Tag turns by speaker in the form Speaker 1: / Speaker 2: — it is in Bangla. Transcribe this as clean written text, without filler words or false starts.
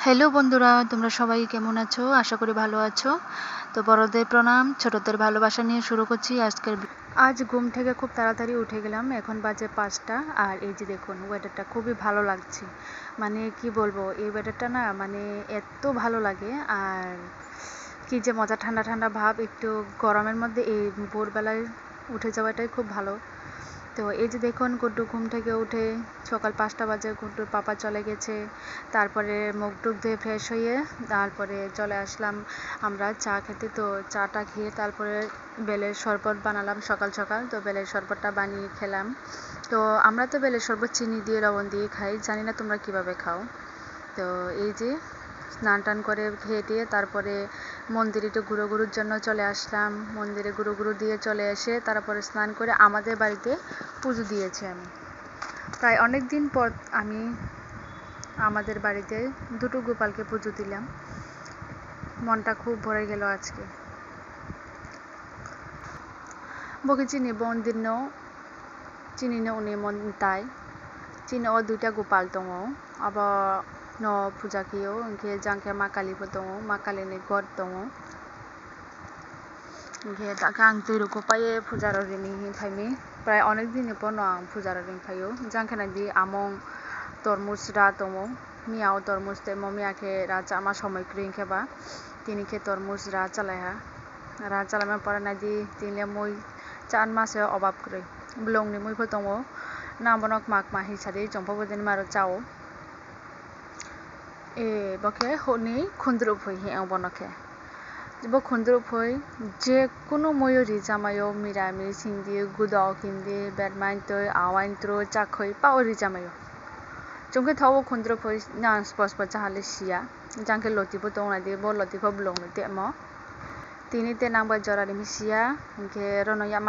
Speaker 1: হ্যালো বন্ধুরা, তোমরা সবাই কেমন আছো? আশা করি ভালো আছো। তো বড়দের প্রণাম, ছোটদের ভালোবাসা নিয়ে শুরু করছি আজকের। আজ ঘুম থেকে খুব তাড়াতাড়ি উঠে গেলাম, এখন বাজে 5টা। আর এই যে দেখুন, ওয়েদারটা খুবই ভালো লাগছে। মানে কি বলবো, এই ওয়েদারটা না মানে এত ভালো লাগে। আর কি যে মজা, ঠান্ডা ঠান্ডা ভাব, একটু গরমের মধ্যে এই ভোরবেলায় উঠে যাওয়াটাই খুব ভালো। তো এই যে দেখুন, গুড্ডু ঘুম থেকে উঠে সকাল 5টা বাজে গুড্ডুর পাপা চলে গেছে। তারপরে মুখ টুক ধুয়ে ফ্রেশ হয়ে তারপরে চলে আসলাম আমরা চা খেতে। তো চাটা খেয়ে তারপরে বেলের শরবত বানালাম সকাল সকাল। তো বেলের শরবতটা বানিয়ে খেলাম। তো আমরা তো বেলের শরবত চিনি দিয়ে লবণ দিয়ে খাই, জানি না তোমরা কিভাবে খাও। তো এই যে স্নান টান করে খেয়ে দিয়ে তারপরে মন্দিরে একটু ঘুরোর জন্য চলে আসলাম। মন্দিরে ঘুরো দিয়ে চলে এসে তারপরে স্নান করে আমাদের বাড়িতে পুজো দিয়েছি আমি। প্রায় অনেক দিন পর আমি আমাদের বাড়িতে দুটো গোপালকে পুজো দিলাম। মনটা খুব ভরে গেল আজকে। বকে চিনি মন্দির ন চিনি ন উনি মন্তাই চিনি ও দুইটা গোপাল दङ। আবার ন পুজা কিও ইনকে জাंखे मा कालीबो दङ, मा कालीनि गद दङ। ইনকে दाका आं दैरुखौ पाये फुजाररिनि हिंफायनि প্রায় অনেক দিনের পর আं फुजाररिनि फायो জাंखे नायदि আমং তরমুজ রা দङ। মিয়াও তরমুজ তেমো মিয়াকে রা চামা সময়ক্রি ইনকেবা তিনিকে তরমুজ রা চালায়া রা চালামা পরে নাইদি তিনলে মই 4 মাসে অভাব করে ব্লংনি মইফো দङ। নামবনক মাক মাহি সাদি জম্পবদিন মারো চাও এ বকে হনি খুন্দ্রুপ হই হে বনকে bo khundrup hoi je কোনো ময়ূরী জামায়ও মিরামিস হিন্দি গুদাও হিন্দি ব্যাডমাইন তৈ আওয়াইন ত্রো চাখই পাওরি জামায়ও চংকে থাও khundrup hoi না স্পষ্ট চাহালে সিয়া জাংকে লতিবো দংনা দি bo লতিফো ব্লং তে ম তিনি তে নাংবা জরারি মিসিয়া ইনকে রনয়া